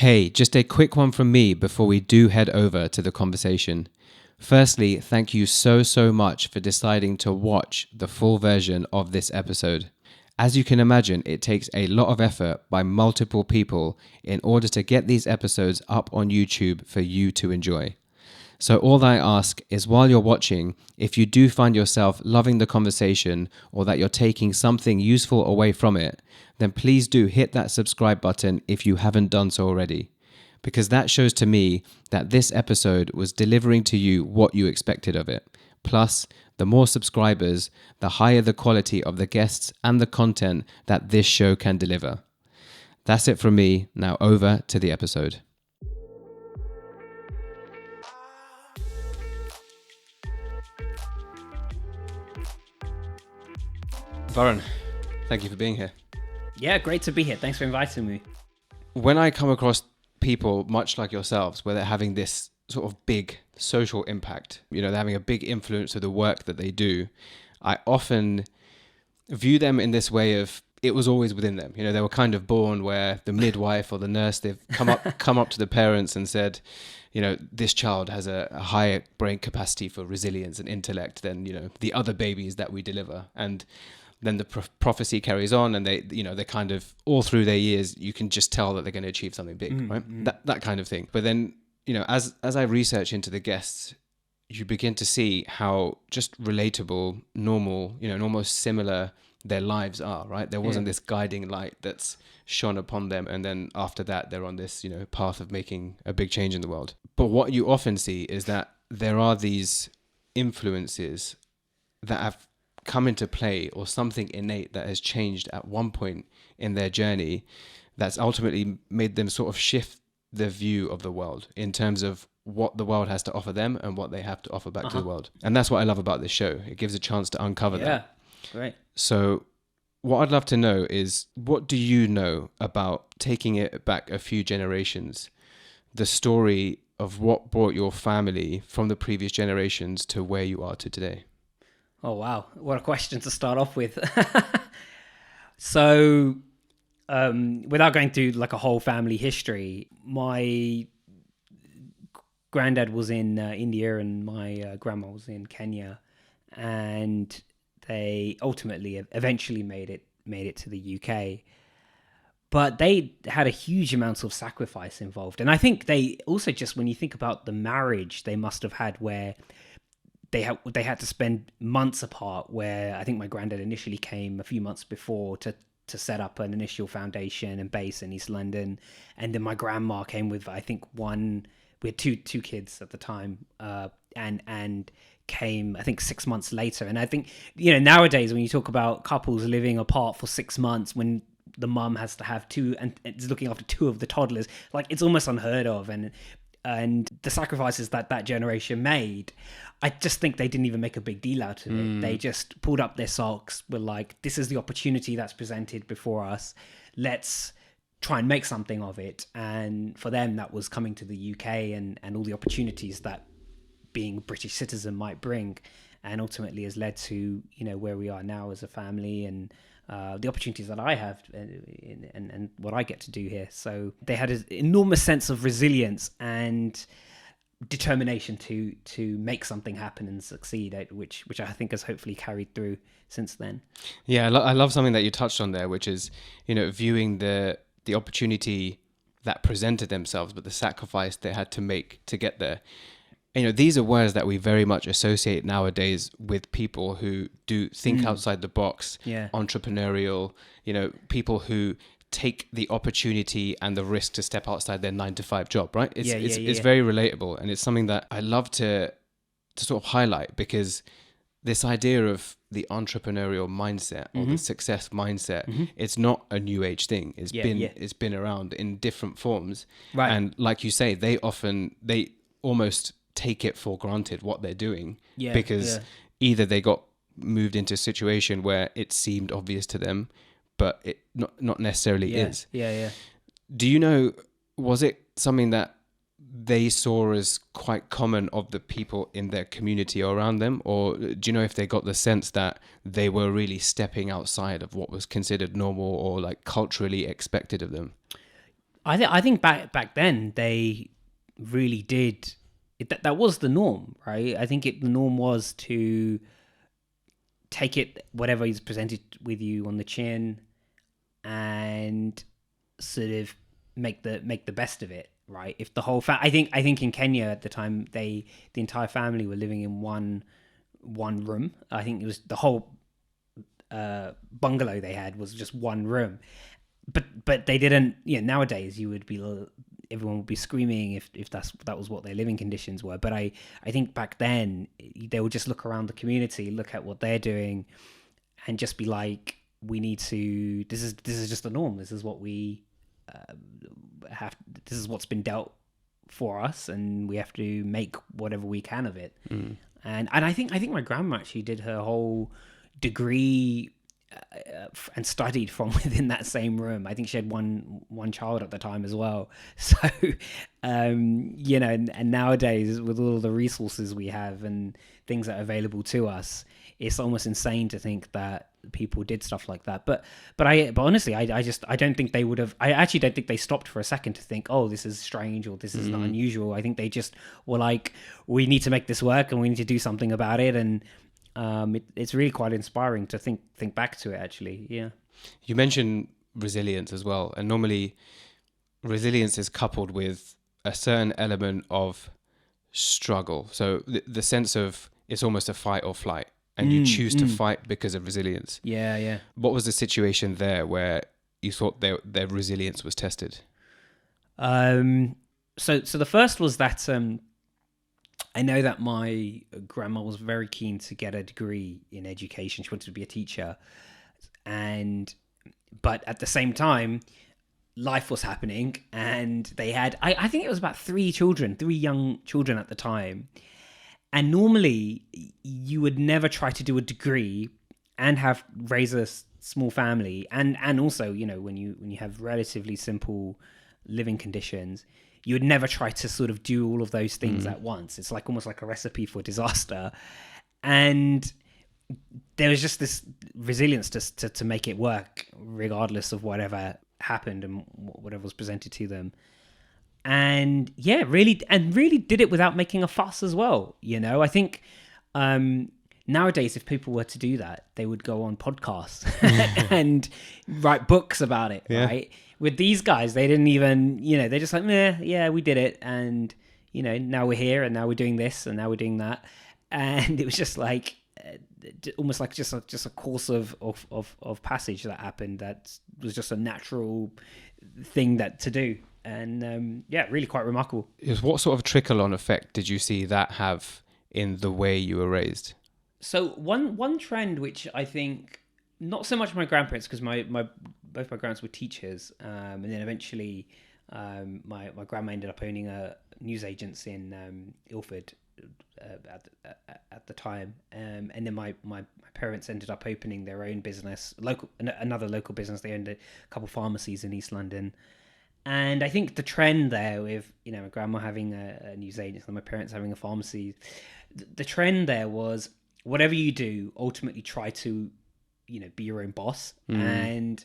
Hey, just a quick one from me before we do head over to the conversation. Firstly, thank you so much for deciding to watch the full version of this episode. As you can imagine, it takes a lot of effort by multiple people in order to get these episodes up on YouTube for you to enjoy. So all I ask is while you're watching, if you do find yourself loving the conversation or that you're taking something useful away from it, then please do hit that subscribe button if you haven't done so already. Because that shows to me that this episode was delivering to you what you expected of it. Plus, the more subscribers, the higher the quality of the guests and the content that this show can deliver. That's it from me. Now over to the episode. Varun, thank you for being here. Yeah, great to be here. Thanks for inviting me. When I come across people much like yourselves, where they're having this sort of big social impact, they're having a big influence of the work that they do, I often view them in this way of it was always within them. They were kind of born where the midwife or the nurse, they've come up to the parents and said, this child has a higher brain capacity for resilience and intellect than, the other babies that we deliver. And then the prophecy carries on, and they kind of all through their years, you can just tell that they're going to achieve something big, right? That kind of thing. But then, as I research into the guests, you begin to see how just relatable, normal, and almost similar their lives are, right? There wasn't this guiding light that's shone upon them, and then after that, they're on this, path of making a big change in the world. But what you often see is that there are these influences that have come into play, or something innate that has changed at one point in their journey that's ultimately made them sort of shift the view of the world in terms of what the world has to offer them and what they have to offer back to the world. And that's what I love about this show. It gives a chance to uncover that. Yeah, great. So what I'd love to know is, what do you know about taking it back a few generations, the story of what brought your family from the previous generations to where you are to today? Oh, wow. What a question to start off with. So, without going through like a whole family history, my granddad was in India and my grandma was in Kenya, and they ultimately eventually made it to the UK. But they had a huge amount of sacrifice involved. And I think they also, just when you think about the marriage they must have had, where they had to spend months apart, where I think my granddad initially came a few months before to set up an initial foundation and base in East London. And then my grandma came with, I think, we had two kids at the time, and came, I think, 6 months later. And I think, nowadays when you talk about couples living apart for 6 months, when the mum has to have two and is looking after two of the toddlers, like, it's almost unheard of. And the sacrifices that generation made, I just think they didn't even make a big deal out of it. They just pulled up their socks, were like, this is the opportunity that's presented before us. Let's try and make something of it. And for them, that was coming to the UK and all the opportunities that being a British citizen might bring. And ultimately has led to, where we are now as a family, and the opportunities that I have and what I get to do here. So they had an enormous sense of resilience and determination to make something happen and succeed, which I think has hopefully carried through since then. Yeah, I love something that you touched on there, which is, viewing the opportunity that presented themselves, but the sacrifice they had to make to get there. These are words that we very much associate nowadays with people who do think outside the box, entrepreneurial, people who take the opportunity and the risk to step outside their 9-to-5 job, right? It's very relatable, and it's something that I love to sort of highlight, because this idea of the entrepreneurial mindset or the success mindset, it's not a new age thing. It's been around in different forms, right? And like you say, they almost take it for granted what they're doing, because either they got moved into a situation where it seemed obvious to them, but it not necessarily is. Do you know, was it something that they saw as quite common of the people in their community or around them? Or do you know if they got the sense that they were really stepping outside of what was considered normal or like culturally expected of them? I think back then they really did. That was the norm, right? I think the norm was to take it whatever is presented with you on the chin and sort of make the best of it, right? If the whole I think in Kenya at the time the entire family were living in one room. I think it was the whole bungalow they had was just one room, but they didn't. Nowadays you would be everyone would be screaming if that was what their living conditions were. But I think back then they would just look around the community, look at what they're doing, and just be like, we need to. This is just the norm. This is what we have. This is what's been dealt for us, and we have to make whatever we can of it. And I think my grandma actually did her whole degree and studied from within that same room. I think she had one child at the time as well. So, and nowadays with all the resources we have and things that are available to us, it's almost insane to think that people did stuff like that. But honestly, I don't think they would have. I actually don't think they stopped for a second to think, oh, this is strange or this is not unusual. I think they just were like, we need to make this work and we need to do something about it. And it's really quite inspiring to think back to it, actually. Yeah. You mentioned resilience as well, and normally resilience is coupled with a certain element of struggle. So the sense of it's almost a fight or flight, and you choose to fight because of resilience. Yeah. What was the situation there where you thought their resilience was tested? So the first was that I know that my grandma was very keen to get a degree in education. She wanted to be a teacher. But at the same time, life was happening, and they had, I think it was about three young children at the time. And normally you would never try to do a degree and raise a small family. And also, when you have relatively simple living conditions, you would never try to sort of do all of those things at once. It's like almost like a recipe for disaster. And there was just this resilience to make it work regardless of whatever happened and whatever was presented to them. And yeah, really did it without making a fuss as well. I think nowadays, if people were to do that, they would go on podcasts and write books about it, right? With these guys, they didn't even, they're just like, meh, yeah, we did it. And, now we're here and now we're doing this and now we're doing that. And it was just like, almost like just a course of passage that happened. That was just a natural thing to do. And really quite remarkable. What sort of trickle-on effect did you see that have in the way you were raised? So one trend which I think, not so much my grandparents, because both my grandparents were teachers, and then eventually my grandma ended up owning a news agency in Ilford at the time, and then my parents ended up opening their own business, another local business. They owned a couple pharmacies in East London. And I think the trend there with, my grandma having a news agency and my parents having a pharmacy, the trend there was whatever you do, ultimately try to, be your own boss. And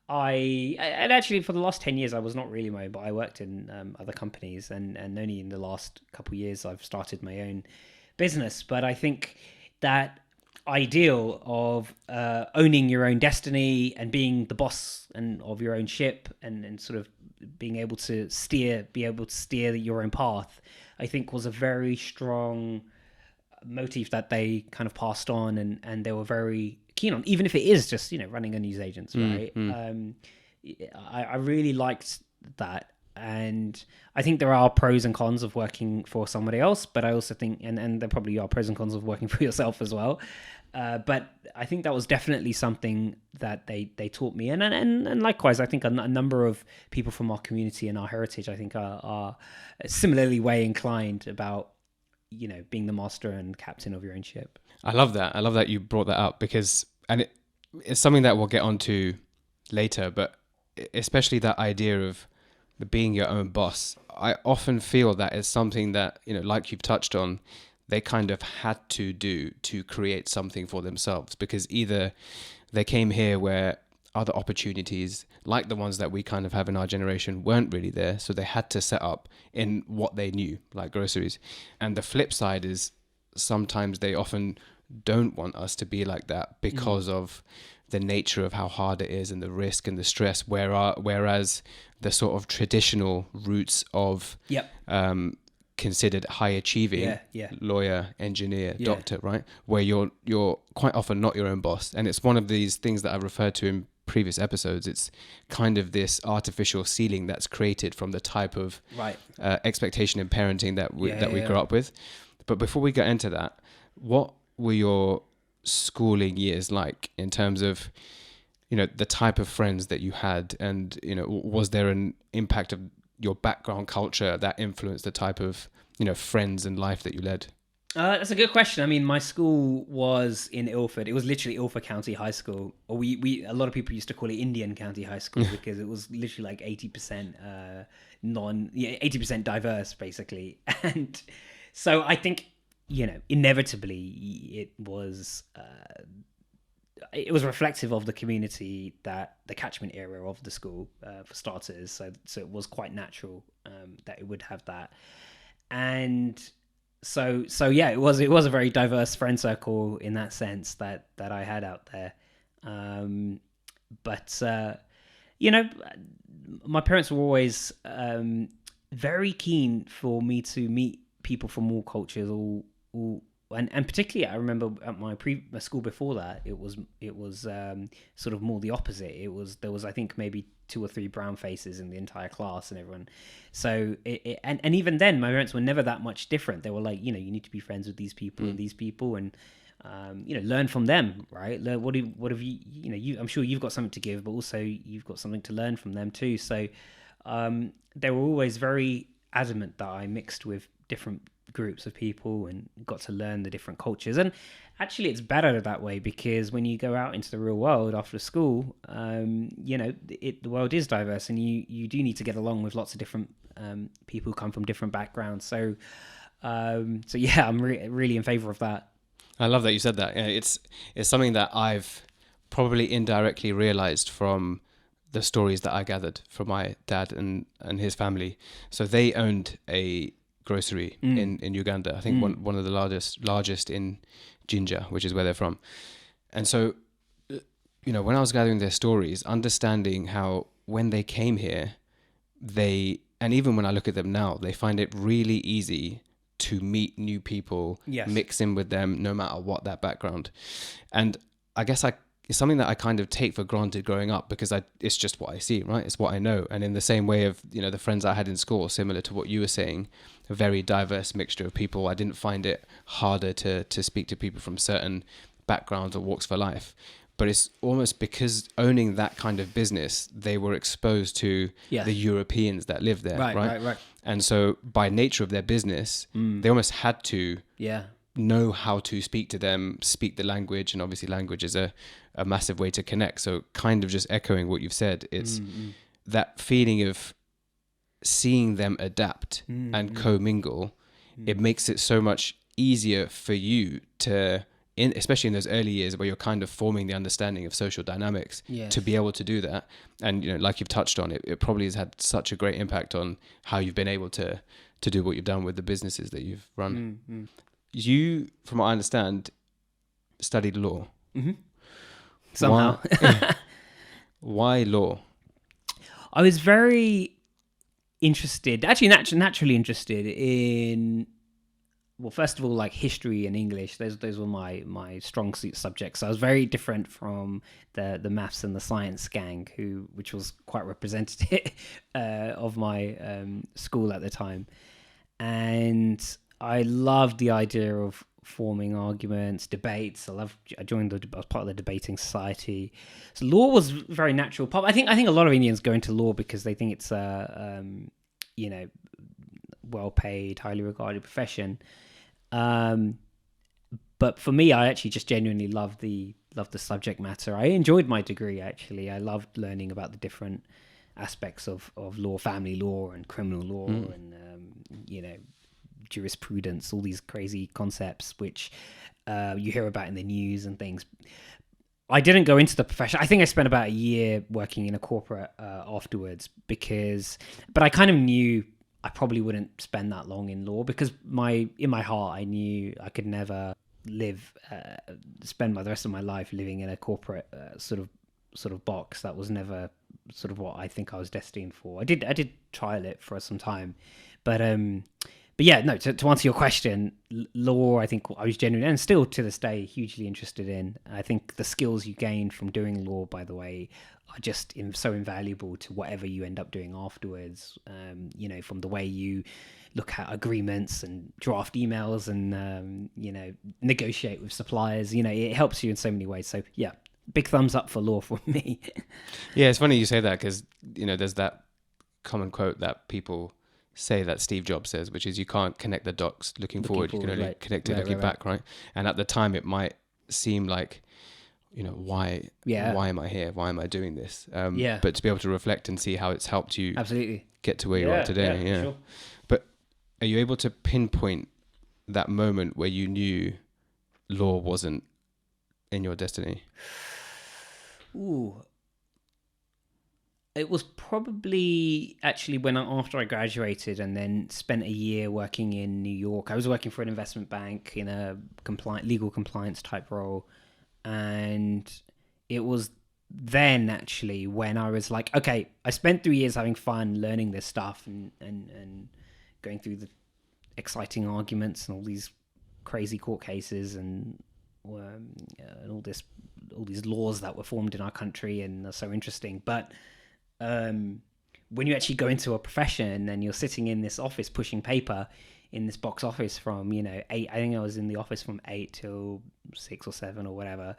and actually for the last 10 years, I was not really my own, but I worked in other companies, and only in the last couple of years, I've started my own business. But I think that ideal of owning your own destiny and being the boss of your own ship and sort of being able to steer your own path, I think was a very strong motif that they kind of passed on, and they were very keen on, even if it is just running a news agency, right? I really liked that, and I think there are pros and cons of working for somebody else, but I also think and there probably are pros and cons of working for yourself as well. But I think that was definitely something that they taught me, and likewise, I think a number of people from our community and our heritage, I think, are similarly way inclined about being the master and captain of your own ship. I love that you brought that up, because it's something that we'll get onto later, but especially that idea of being your own boss. I often feel that is something that like you've touched on, they kind of had to do to create something for themselves, because either they came here where other opportunities like the ones that we kind of have in our generation weren't really there. So they had to set up in what they knew, like groceries. And the flip side is sometimes they often don't want us to be like that because of the nature of how hard it is and the risk and the stress. Whereas the sort of traditional routes of considered high achieving lawyer, engineer, doctor, right? Where you're quite often not your own boss. And it's one of these things that I've referred to in previous episodes. It's kind of this artificial ceiling that's created from the type of expectation in parenting that we grew up with. But before we get into that, what were your schooling years like in terms of, you know, the type of friends that you had, and, you know, was there an impact of your background culture that influenced the type of, you know, friends and life that you led? That's a good question. I mean, my school was in Ilford. It was literally Ilford County High School. Or we a lot of people used to call it Indian County High School because it was literally like 80% 80% diverse, basically. And so I think, you know, inevitably it was reflective of the community, that the catchment area of the school, for starters. So it was quite natural that it would have that. And so yeah, it was a very diverse friend circle in that sense that I had out there. But you know, my parents were always very keen for me to meet people from all cultures, and particularly I remember at my school before that, it was sort of more the opposite. There was I think maybe 2 or 3 brown faces in the entire class and everyone. So and even then my parents were never that much different. They were like, you know, you need to be friends with these people and these people, and you know, learn from them, right? What have you know, I'm sure you've got something to give, but also you've got something to learn from them too. So they were always very adamant that I mixed with different groups of people and got to learn the different cultures. And actually it's better that way, because when you go out into the real world after school, you know, the world is diverse, and you do need to get along with lots of different people who come from different backgrounds. So yeah, I'm really in favor of that. I love that you said that. It's something that I've probably indirectly realized from the stories that I gathered from my dad and his family. So they owned a grocery in Uganda. I think one of the largest in Jinja, which is where they're from. And so, you know, when I was gathering their stories, understanding how when they came here, and even when I look at them now, they find it really easy to meet new people, mix in with them, no matter what that background. And I guess it's something that I kind of take for granted growing up, because it's just what I see, right? It's what I know. And in the same way of, you know, the friends I had in school, similar to what you were saying, a very diverse mixture of people. I didn't find it harder to speak to people from certain backgrounds or walks for life. But it's almost because owning that kind of business, they were exposed to the Europeans that live there, right? And so by nature of their business, they almost had to know how to speak to them, speak the language, and obviously language is a massive way to connect. So kind of just echoing what you've said, it's that feeling of seeing them adapt and commingle. It makes it so much easier for you to, especially in those early years where you're kind of forming the understanding of social dynamics, to be able to do that. And, you know, like you've touched on, it probably has had such a great impact on how you've been able to do what you've done with the businesses that you've run. You, from what I understand, studied law. Somehow. Why law? I was very interested, actually naturally interested in, well, first of all, like history and English. Those were my strong suit subjects. So I was very different from the maths and the science gang, which was quite representative of my school at the time. And I loved the idea of forming arguments, debates. I joined I was part of the debating society. So law was very natural. I think a lot of Indians go into law because they think it's a you know, well paid, highly regarded profession. But for me, I actually just genuinely loved the subject matter. I enjoyed my degree, actually. I loved learning about the different aspects of law, family law and criminal law and you know, jurisprudence, all these crazy concepts which you hear about in the news and things. I didn't go into the profession. I think I spent about a year working in a corporate afterwards but I kind of knew I probably wouldn't spend that long in law because in my heart, I knew I could never spend the rest of my life living in a corporate sort of box. That was never sort of what I think I was destined for. I did trial it for some time, but yeah, no, to answer your question, law, I think I was genuinely, and still to this day, hugely interested in. I think the skills you gain from doing law, by the way, are just so invaluable to whatever you end up doing afterwards. From the way you look at agreements and draft emails and, negotiate with suppliers, it helps you in so many ways. So yeah, big thumbs up for law for me. Yeah, it's funny you say that because, there's that common quote that people say that Steve Jobs says, which is you can't connect the dots looking forward. You can only connect it looking back, right? And at the time, it might seem like, why am I here? Why am I doing this? But to be able to reflect and see how it's helped you absolutely get to where you are today. Yeah. Sure. But are you able to pinpoint that moment where you knew law wasn't in your destiny? Ooh. It was probably actually after I graduated and then spent a year working in New York. I was working for an investment bank in a legal compliance type role. And it was then actually when I was like, okay, I spent 3 years having fun learning this stuff and going through the exciting arguments and all these crazy court cases and all these laws that were formed in our country and are so interesting. But when you actually go into a profession and you're sitting in this office pushing paper in this box office from 8, I think I was in the office from 8 till 6 or 7 or whatever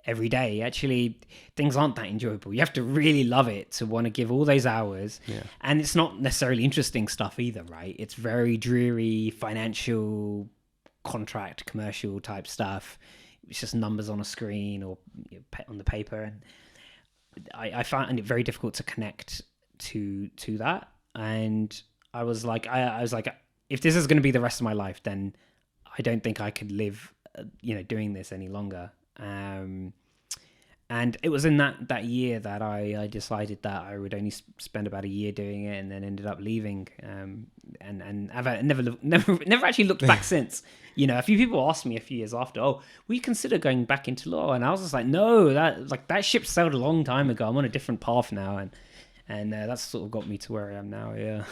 every day. Actually, things aren't that enjoyable. You have to really love it to want to give all those hours. And it's not necessarily interesting stuff either, right? It's very dreary financial contract commercial type stuff. It's just numbers on a screen or on the paper, and I found it very difficult to connect to that. And I was like, if this is going to be the rest of my life, then I don't think I could live, doing this any longer. And it was in that year that I decided that I would only spend about a year doing it, and then ended up leaving. And I've never actually looked back since. A few people asked me a few years after, "Oh, will you consider going back into law?" And I was just like, "No, that ship sailed a long time ago. I'm on a different path now." And that's sort of got me to where I am now. Yeah.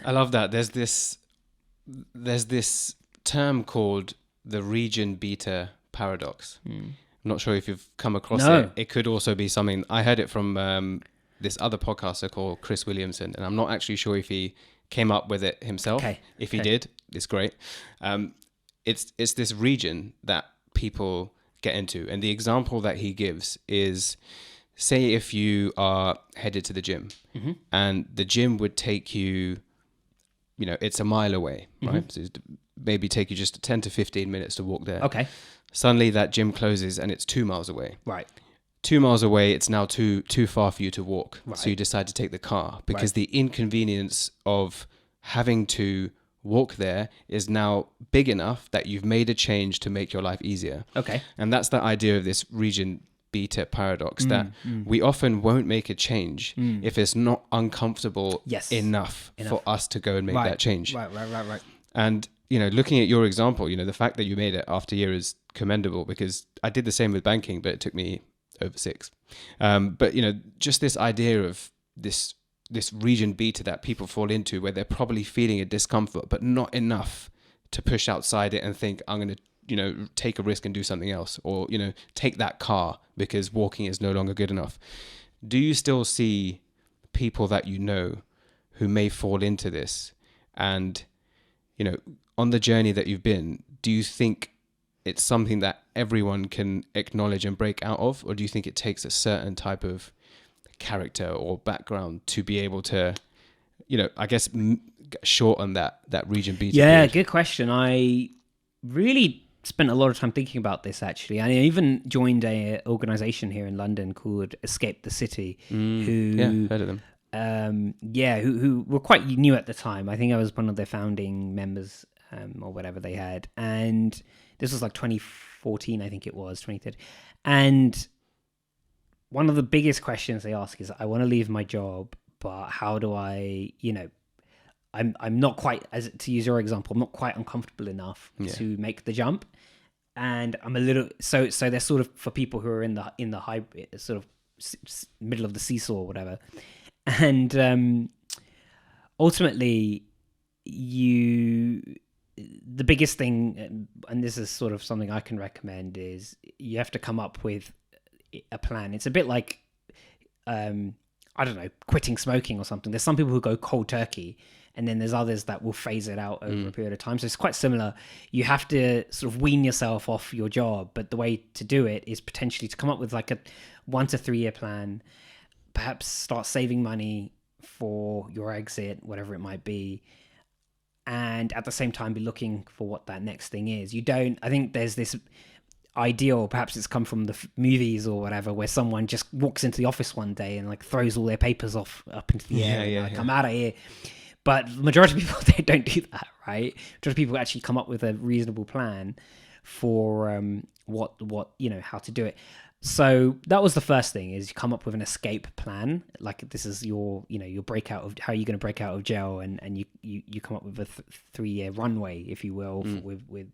I love that. There's this term called the region beta paradox. I'm not sure if you've come across it. It could also be something, I heard it from this other podcaster called Chris Williamson, and I'm not actually sure if he came up with it himself. If he did, it's great. It's this region that people get into, and the example that he gives is, say if you are headed to the gym, and the gym would take you, it's a mile away, right? So maybe take you just 10 to 15 minutes to walk there. Okay. Suddenly that gym closes and it's 2 miles away. Right. 2 miles away, it's now too far for you to walk. Right. So you decide to take the car because the inconvenience of having to walk there is now big enough that you've made a change to make your life easier. Okay. And that's the idea of this region beta paradox, that we often won't make a change if it's not uncomfortable enough for us to go and make that change. Right. And, looking at your example, the fact that you made it after a year is commendable, because I did the same with banking, but it took me over 6. But, just this idea of this region beta that people fall into, where they're probably feeling a discomfort, but not enough to push outside it and think, I'm going to, take a risk and do something else, or, take that car because walking is no longer good enough. Do you still see people that who may fall into this? And, on the journey that you've been, do you think it's something that everyone can acknowledge and break out of? Or do you think it takes a certain type of character or background to be able to, I guess, shorten that region beta period? Good question. I really spent a lot of time thinking about this, actually. I even joined a organization here in London called Escape the City, who heard of them. Who were quite new at the time. I think I was one of their founding members, or whatever they had. And This was like 2014, I think it was 2013, and one of the biggest questions they ask is, I want to leave my job, but how do I, I'm not quite, as to use your example, I'm not quite uncomfortable enough to make the jump, and I'm a little so they're sort of for people who are in the high sort of middle of the seesaw or whatever, and ultimately the biggest thing, and this is sort of something I can recommend, is you have to come up with a plan. It's a bit like I don't know, quitting smoking or something. There's some people who go cold turkey, and then there's others that will phase it out over a period of time. So it's quite similar. You have to sort of wean yourself off your job, but the way to do it is potentially to come up with like a 1 to 3 year plan, perhaps start saving money for your exit, whatever it might be, and at the same time be looking for what that next thing is. I think there's this ideal, perhaps it's come from the movies or whatever, where someone just walks into the office one day and like throws all their papers up into the air, I'm out of here. But the majority of people, they don't do that, right? Majority of people actually come up with a reasonable plan for what how to do it. So that was the first thing, is you come up with an escape plan. Like this is your breakout of how you're going to break out of jail, and you come up with a 3 year runway, if you will, with.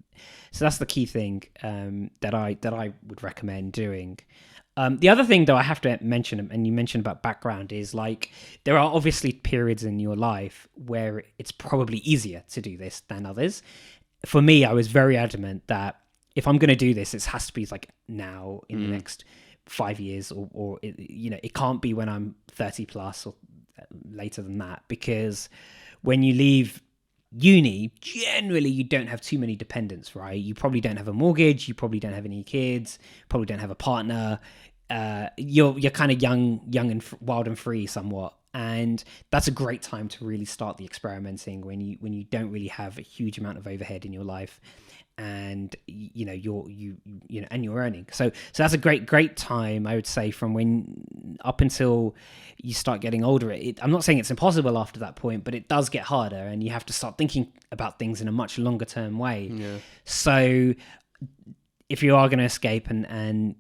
So that's the key thing that I would recommend doing. The other thing, though, I have to mention, and you mentioned about background, is like there are obviously periods in your life where it's probably easier to do this than others. For me, I was very adamant that if I'm going to do this, it has to be like now in the next 5 years, or it can't be when I'm 30 plus or later than that, because when you leave uni, generally you don't have too many dependents, right? You probably don't have a mortgage, you probably don't have any kids, probably don't have a partner. You're kind of young and wild and free somewhat, and that's a great time to really start the experimenting when you don't really have a huge amount of overhead in your life, and and you're earning. So that's a great time, I would say, from when up until you start getting older. I'm not saying it's impossible after that point, but it does get harder, and you have to start thinking about things in a much longer term way. Yeah. So if you are going to escape and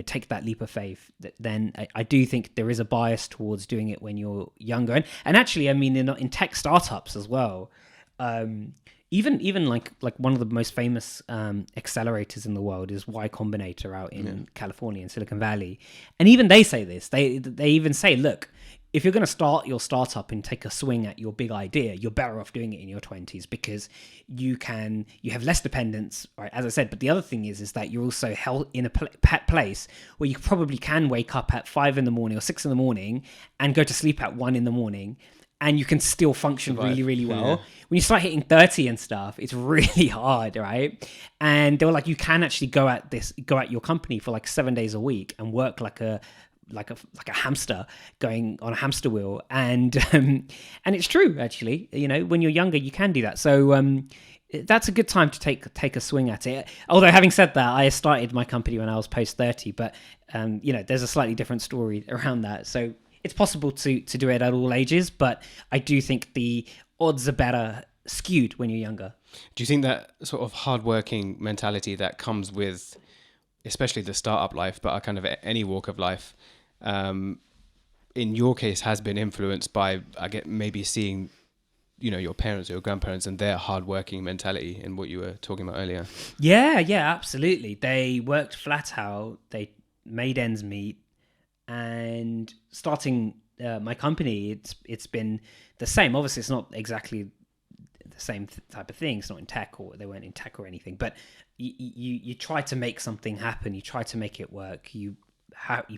take that leap of faith, then I do think there is a bias towards doing it when you're younger. And actually, I mean, in tech startups as well, even like one of the most famous accelerators in the world is Y Combinator out in California, in Silicon Valley. And even they say this. They even say, look, if you're going to start your startup and take a swing at your big idea, you're better off doing it in your 20s, because you have less dependence, right? As I said, but the other thing is that you're also held in a place where you probably can wake up at 5 in the morning or 6 in the morning and go to sleep at 1 in the morning, and you can still function really, really well. Yeah. When you start hitting 30 and stuff, it's really hard, right? And they were like, you can actually go at your company for like 7 days a week and work like a hamster going on a hamster wheel, and it's true, actually. When you're younger, you can do that. So that's a good time to take a swing at it. Although, having said that, I started my company when I was post 30, but there's a slightly different story around that. So it's possible to do it at all ages, but I do think the odds are better skewed when you're younger. Do you think that sort of hardworking mentality that comes with, especially the startup life, but kind of any walk of life, in your case has been influenced by, I get, maybe seeing, your parents or your grandparents and their hardworking mentality in what you were talking about earlier? Yeah, absolutely. They worked flat out, they made ends meet, and starting my company, it's been the same. Obviously, it's not exactly the same type of thing. It's not in tech, or they weren't in tech or anything, but you try to make something happen. You try to make it work. You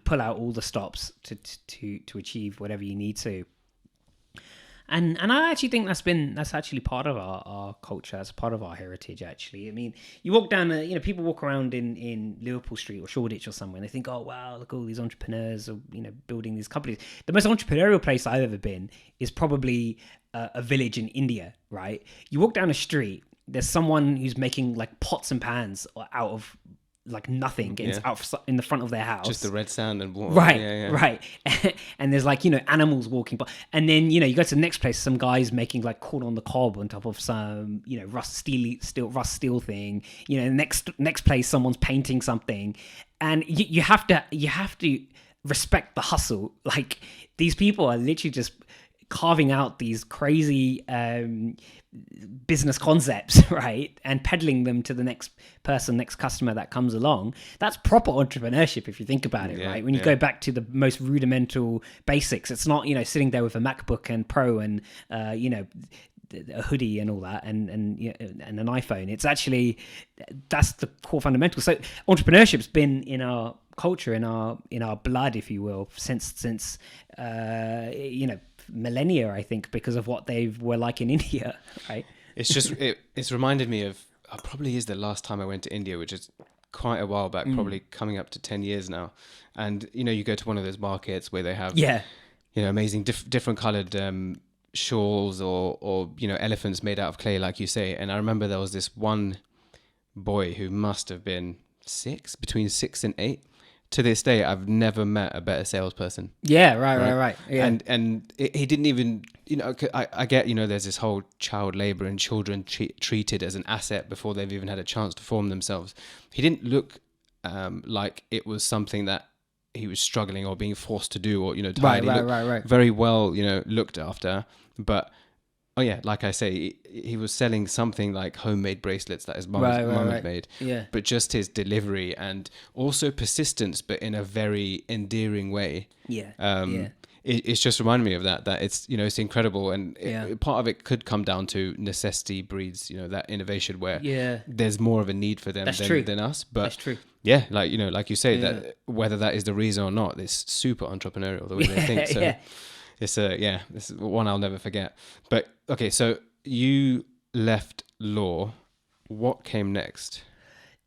pull out all the stops to achieve whatever you need to. And I actually think that's actually part of our culture, as part of our heritage, actually. I mean, you walk down, people walk around in Liverpool Street or Shoreditch or somewhere, and they think, oh, wow, look, all these entrepreneurs are, building these companies. The most entrepreneurial place I've ever been is probably a village in India, right? You walk down a street, there's someone who's making like pots and pans out of like nothing in the front of their house. Just the red sand and water. Right, right. And there's like, animals walking by. And then, you go to the next place, some guy's making like corn on the cob on top of some, rust steel thing. Next place, someone's painting something. And you have to respect the hustle. Like, these people are literally just carving out these crazy business concepts, right, and peddling them to the next customer that comes along. That's proper entrepreneurship if you think about it, right? When you go back to the most rudimental basics, it's not sitting there with a MacBook and Pro and a hoodie and all that and an iPhone. It's actually, that's the core fundamental. So entrepreneurship's been in our culture, in our blood, if you will, since millennia, I think, because of what they were like in India, right? It's just it's reminded me of, probably is the last time I went to India, which is quite a while back, probably coming up to 10 years now. And you go to one of those markets where they have amazing different colored shawls or elephants made out of clay, like you say. And I remember there was this one boy who must have been between 6 and 8. To this day, I've never met a better salesperson. Yeah, right. Yeah. And he didn't even, I get, there's this whole child labor and children treated as an asset before they've even had a chance to form themselves. He didn't look like it was something that he was struggling or being forced to do or, tired. Right. Very well, looked after. But, like I say, he was selling something like homemade bracelets that his mum had made. Yeah. But just his delivery and also persistence, but in a very endearing way. Yeah. It's just reminded me of that it's, it's incredible. And part of it could come down to necessity breeds, that innovation where there's more of a need for them than us. But that's true. Yeah, like you say, that whether that is the reason or not, it's super entrepreneurial the way they think. So it's this is one I'll never forget. But okay, so you left law. What came next?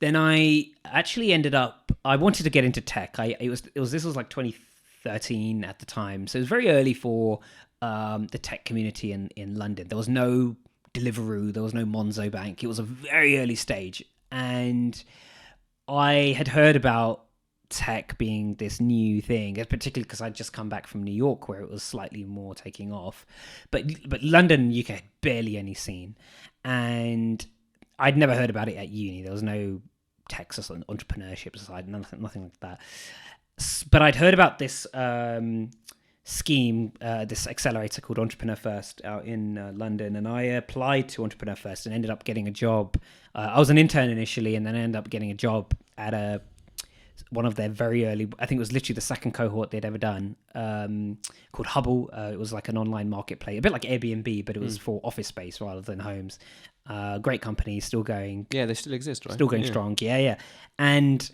Then I actually ended up, I wanted to get into tech. This was like 2013 at the time. So it was very early for the tech community in London. There was no Deliveroo, there was no Monzo Bank. It was a very early stage. And I had heard about tech being this new thing, particularly because I'd just come back from New York where it was slightly more taking off. But London, UK had barely any scene. And I'd never heard about it at uni. There was no tech entrepreneurship society, nothing like that. But I'd heard about this scheme, this accelerator called Entrepreneur First out in London, and I applied to Entrepreneur First and ended up getting a job. I was an intern initially, and then I ended up getting a job at one of their very early, I think it was literally the second cohort they'd ever done, called Hubble. It was like an online marketplace, a bit like Airbnb, but it was for office space rather than homes. Great company, still going. Yeah, they still exist, right? Still going strong. Yeah. And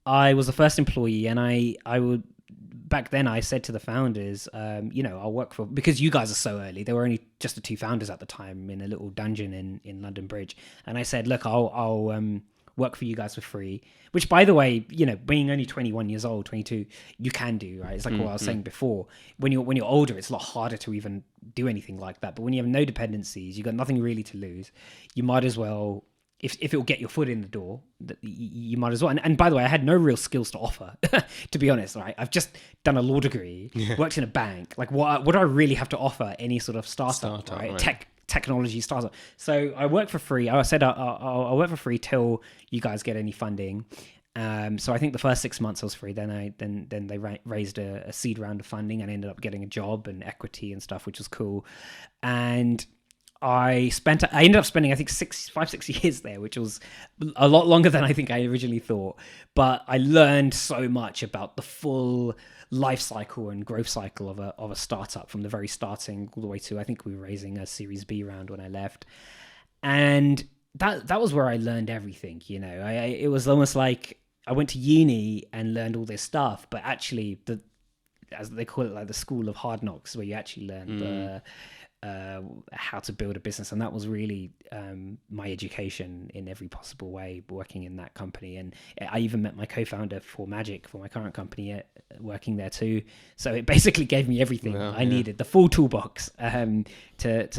I was the first employee, and I would, back then I said to the founders, I'll work for, because you guys are so early, there were only just the two founders at the time in a little dungeon in London Bridge. And I said, look, I'll work for you guys for free, which, by the way, being only 21 years old, 22, you can do, right? It's like what I was saying before. When you're older, it's a lot harder to even do anything like that. But when you have no dependencies, you've got nothing really to lose. You might as well, if it will get your foot in the door, you might as well. And by the way, I had no real skills to offer, to be honest, right? I've just done a law degree, worked in a bank. Like, what do I really have to offer any sort of startup, right? Technology startup. So I work for free. I said I'll work for free till you guys get any funding. So I think the first 6 months I was free. Then they raised a seed round of funding, and I ended up getting a job and equity and stuff, which was cool. And I ended up spending, I think, 5-6 years there, which was a lot longer than I think I originally thought. But I learned so much about the full life cycle and growth cycle of a startup, from the very starting all the way to, I think we were raising a Series B round when I left. And that was where I learned everything. It was almost like I went to uni and learned all this stuff, but actually as they call it, like the school of hard knocks, where you actually learn how to build a business. And that was really my education in every possible way, working in that company. And I even met my co-founder for Magic, for my current company, working there too. So it basically gave me everything I needed, the full toolbox, to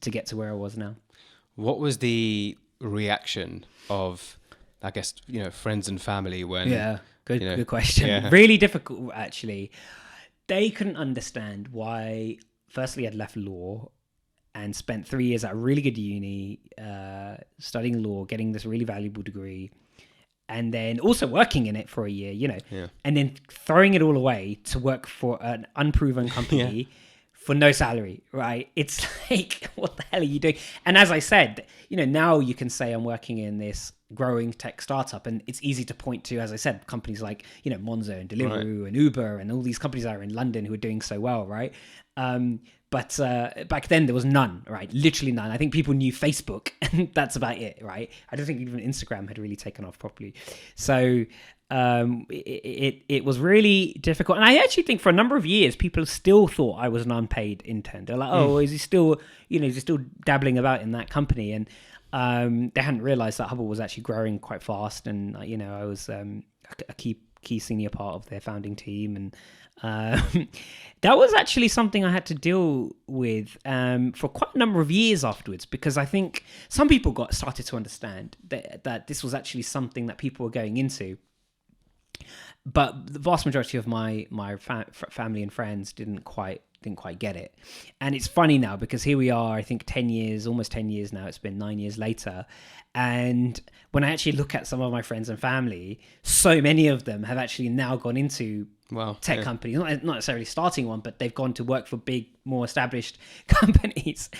get to where I was now. What was the reaction of I guess, friends and family when... Yeah, good, you know, good question. yeah. Really difficult, actually. They couldn't understand why, firstly, I'd left law and spent 3 years at a really good uni, studying law, getting this really valuable degree, and then also working in it for a year, Yeah. and then throwing it all away to work for an unproven company for no salary, right? It's like, what the hell are you doing? And as I said, now you can say I'm working in this growing tech startup, and it's easy to point to, as I said, companies like, Monzo and Deliveroo and Uber and all these companies that are in London who are doing so well, right? But back then there was none, right? Literally none. I think people knew Facebook, and that's about it, right? I don't think even Instagram had really taken off properly. So it was really difficult. And I actually think for a number of years, people still thought I was an unpaid intern. They're like, oh, is he still dabbling about in that company? And they hadn't realized that Hubble was actually growing quite fast. And, I was a key senior part of their founding team. And that was actually something I had to deal with for quite a number of years afterwards, because I think some people started to understand that this was actually something that people were going into. But the vast majority of my family and friends didn't quite get it. And it's funny now, because here we are, I think almost 10 years now, it's been 9 years later. And when I actually look at some of my friends and family, so many of them have actually now gone into tech companies, not necessarily starting one, but they've gone to work for big, more established companies,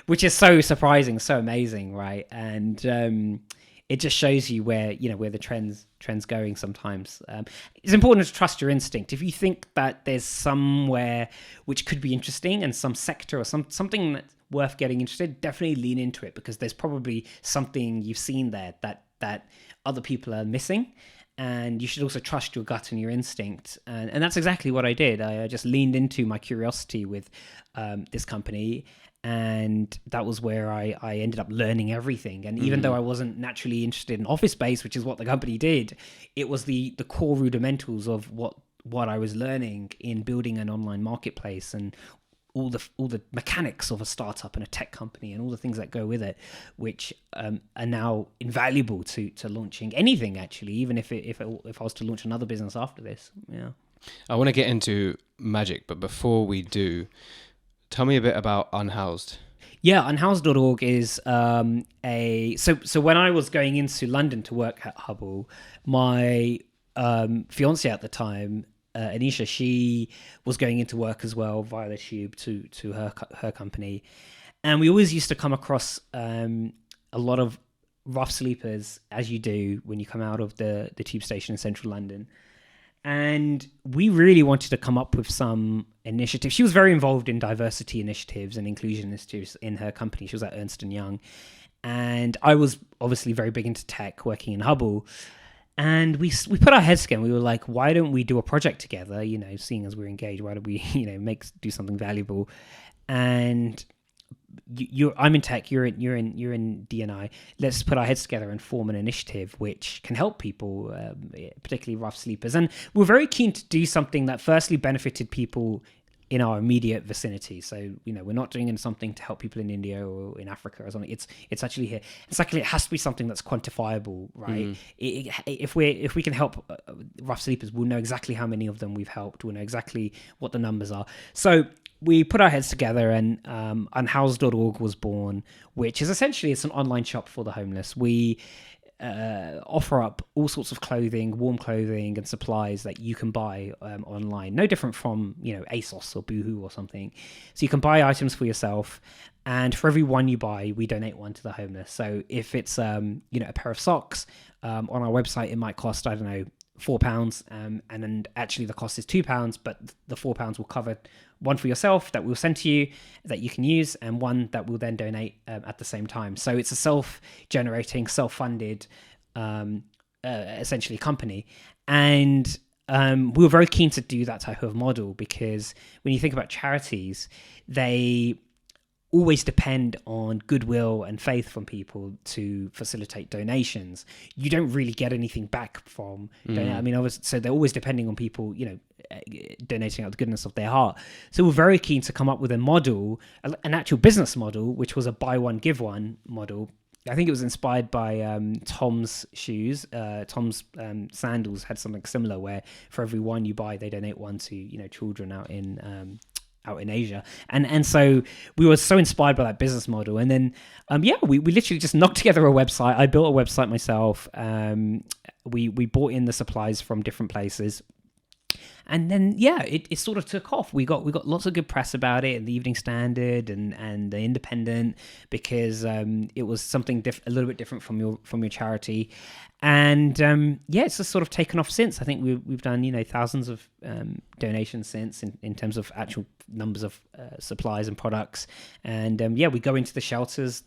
which is so surprising, so amazing, right? And it just shows you where the trends going sometimes. It's important to trust your instinct. If you think that there's somewhere which could be interesting, and some sector or something that's worth getting interested, definitely lean into it, because there's probably something you've seen there that other people are missing. And you should also trust your gut and your instinct. And that's exactly what I did. I just leaned into my curiosity with this company. And that was where I ended up learning everything. And even though I wasn't naturally interested in office space, which is what the company did, it was the core rudimentals of what I was learning in building an online marketplace, and all the mechanics of a startup and a tech company, and all the things that go with it, which are now invaluable to launching anything, actually, even if I was to launch another business after this. Yeah, I want to get into Magic, but before we do, tell me a bit about Unhoused. Yeah, unhoused.org is so when I was going into London to work at Hubble, my fiance at the time, Anisha, she was going into work as well via the tube to her company, and we always used to come across a lot of rough sleepers, as you do when you come out of the tube station in central London. And we really wanted to come up with some initiatives. She was very involved in diversity initiatives and inclusion initiatives in her company. She was at Ernst & Young. And I was obviously very big into tech, working in Hubble. And we put our heads together. We were like, why don't we do a project together? Seeing as we're engaged, why don't we, do something valuable? And I'm in tech, you're in D&I. Let's put our heads together and form an initiative which can help people, particularly rough sleepers. And we're very keen to do something that firstly benefited people in our immediate vicinity. So, we're not doing something to help people in India or in Africa or something. It's actually here. And secondly, it has to be something that's quantifiable, right? If we can help rough sleepers, we'll know exactly how many of them we've helped. We'll know exactly what the numbers are. So we put our heads together, and unhoused.org was born, which is essentially, it's an online shop for the homeless. We offer up all sorts of clothing, warm clothing and supplies that you can buy online. No different from, ASOS or Boohoo or something. So you can buy items for yourself, and for every one you buy, we donate one to the homeless. So if it's, a pair of socks, on our website, it might cost, I don't know, £4, and then actually the cost is £2, but the £4 will cover one for yourself that we'll send to you that you can use, and one that we'll then donate at the same time. So it's a self-generating, self-funded, essentially company. And we were very keen to do that type of model, because when you think about charities, they always depend on goodwill and faith from people to facilitate donations. You don't really get anything back from so they're always depending on people, donating out the goodness of their heart. So we're very keen to come up with a model, an actual business model, which was a buy one, give one model, I think it was inspired by Tom's shoes. Tom's sandals had something similar, where for every one you buy, they donate one to children out in Asia, and so we were so inspired by that business model. And then we literally just knocked together a website. I built a website myself. We bought in the supplies from different places. And then, it sort of took off. We got lots of good press about it in the Evening Standard and the Independent, because it was something a little bit different from your charity. And it's just sort of taken off since. I think we've done thousands of donations since in terms of actual numbers of supplies and products. And we go into the shelters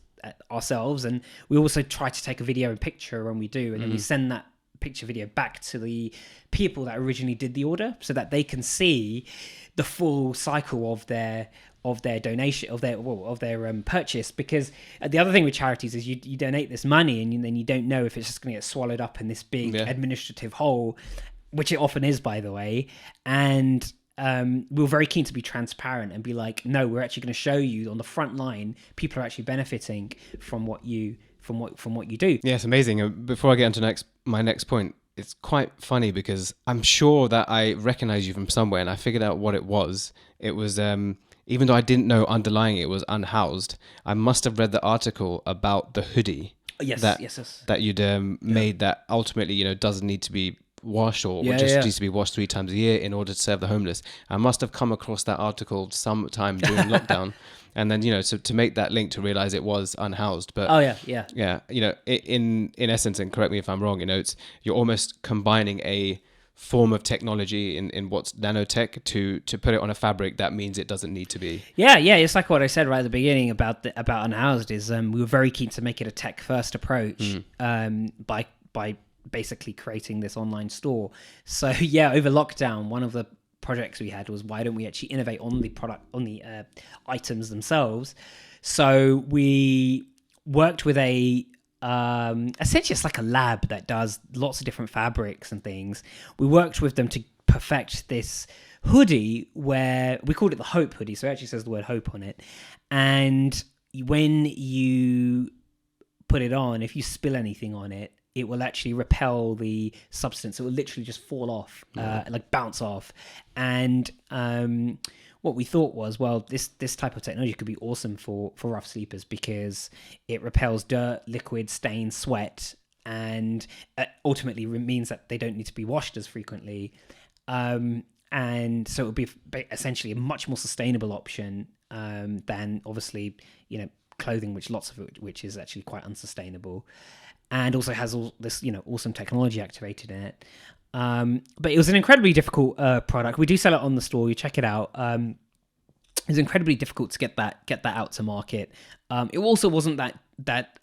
ourselves, and we also try to take a video and picture when we do, and then we send that picture video back to the people that originally did the order, so that they can see the full cycle of their donation, of their purchase. Because the other thing with charities is you donate this money, and then you don't know if it's just going to get swallowed up in this big administrative hole, which it often is, by the way. And we were very keen to be transparent and be like, no, we're actually going to show you on the front line, people are actually benefiting from what you do. Yeah, it's amazing. Before I get into my next point, it's quite funny because I'm sure that I recognize you from somewhere, and I figured out what it was. It was, even though I didn't know underlying it was unhoused, I must have read the article about the hoodie. Yes. That you'd made, that ultimately, doesn't need to be washed, or just needs to be washed 3 times a year in order to serve the homeless. I must have come across that article sometime during lockdown. And then, so to make that link to realize it was unhoused. But in essence, and correct me if I'm wrong, you're almost combining a form of technology in what's nanotech to put it on a fabric that means it doesn't need to be. Yeah. It's like what I said right at the beginning about unhoused is we were very keen to make it a tech first approach by basically creating this online store. So over lockdown, one of the projects we had was, why don't we actually innovate on the product, on the items themselves? So we worked with essentially it's like a lab that does lots of different fabrics and things. We worked with them to perfect this hoodie, where we called it the Hope hoodie. So it actually says the word hope on it. And when you put it on, if you spill anything on it, it will actually repel the substance. It will literally just fall off, like bounce off. And what we thought was, well, this type of technology could be awesome for rough sleepers, because it repels dirt, liquid, stain, sweat, and ultimately means that they don't need to be washed as frequently. And so it would be essentially a much more sustainable option than obviously, clothing, which is actually quite unsustainable. And also has all this, awesome technology activated in it. But it was an incredibly difficult product. We do sell it on the store. You check it out. It was incredibly difficult to get that out to market. It also wasn't that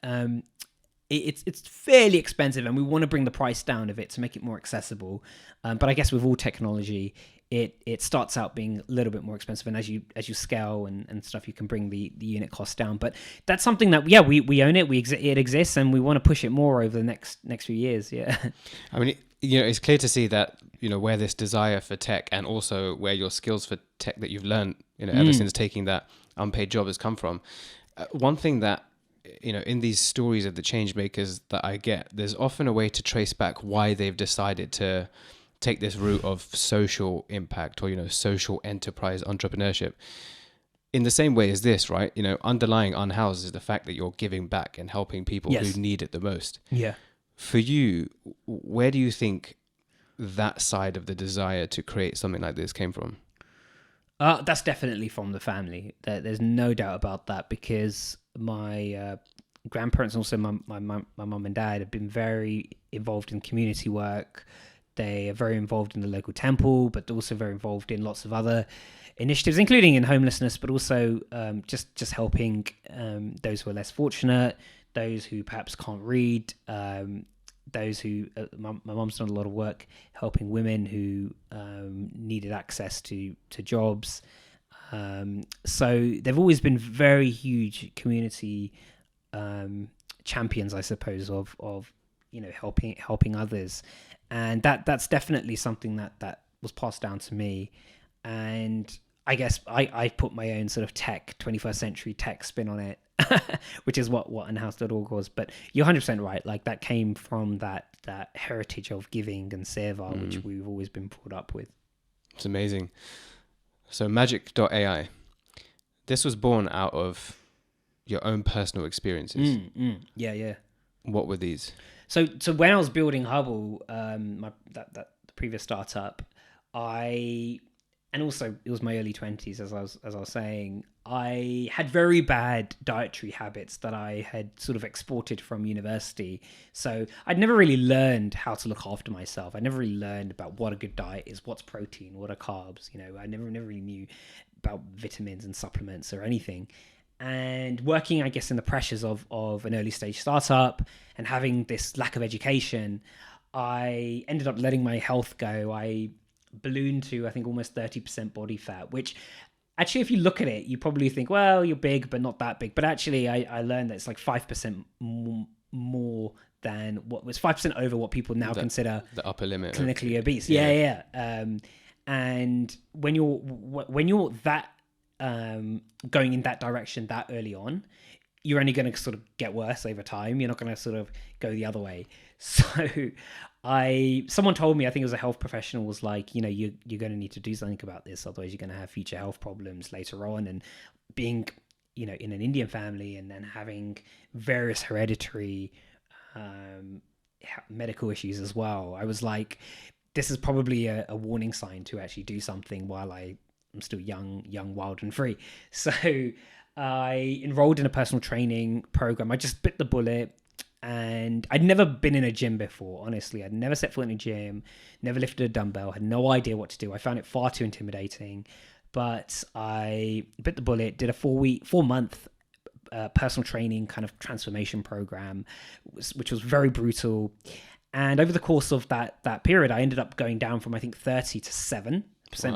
it's fairly expensive, and we want to bring the price down of it to make it more accessible. But I guess with all technology, it starts out being a little bit more expensive, and as you scale and stuff, you can bring the unit cost down. But that's something that we own it. It exists, and we want to push it more over the next few years. Yeah. I mean, it's clear to see that where this desire for tech, and also where your skills for tech that you've learned ever since taking that unpaid job has come from. One thing that in these stories of the change makers that I get, there's often a way to trace back why they've decided to take this route of social impact, or social enterprise entrepreneurship. In the same way as this, right? Underlying unhoused is the fact that you're giving back and helping people who need it the most. Yeah. For you, where do you think that side of the desire to create something like this came from? That's definitely from the family. There's no doubt about that, because my grandparents, and also my mum and dad, have been very involved in community work. They are very involved in the local temple, but also very involved in lots of other initiatives, including in homelessness, but also just helping those who are less fortunate, those who perhaps can't read, those who... my mum's done a lot of work helping women who needed access to jobs. So they've always been very huge community champions, I suppose, of helping others. And that's definitely something that was passed down to me. And I guess I put my own sort of 21st century tech spin on it. which is what unhouse.org was. But you're 100% right. Like that came from that heritage of giving and seva, which we've always been brought up with. It's amazing. So magic.ai, this was born out of your own personal experiences. Yeah. What were these? So when I was building Hubble, the previous startup, and also it was my early 20s, as I was saying, I had very bad dietary habits that I had sort of exported from university. So I'd never really learned how to look after myself. I never really learned about what a good diet is, what's protein, what are carbs. I never really knew about vitamins and supplements or anything. And working, I guess, in the pressures of an early stage startup and having this lack of education, I ended up letting my health go. I ballooned to, I think, almost 30% body fat, which actually, if you look at it, you probably think, well, you're big, but not that big. But actually, I learned that it's like 5% more than what was 5% over what people now consider the upper limit, clinically obese. Yeah. And when you're that going in that direction that early on, you're only going to sort of get worse over time. You're not going to sort of go the other way. So someone told me, I think it was a health professional, was like, you're going to need to do something about this. Otherwise you're going to have future health problems later on. And being, in an Indian family and then having various hereditary medical issues as well, I was like, this is probably a warning sign to actually do something while I'm still young, wild and free. So I enrolled in a personal training program. I just bit the bullet, and I'd never been in a gym before. Honestly, I'd never set foot in a gym, never lifted a dumbbell, had no idea what to do. I found it far too intimidating, but I bit the bullet, did a 4-month personal training kind of transformation program, which was very brutal. And over the course of that period, I ended up going down from, I think, 30 to 7%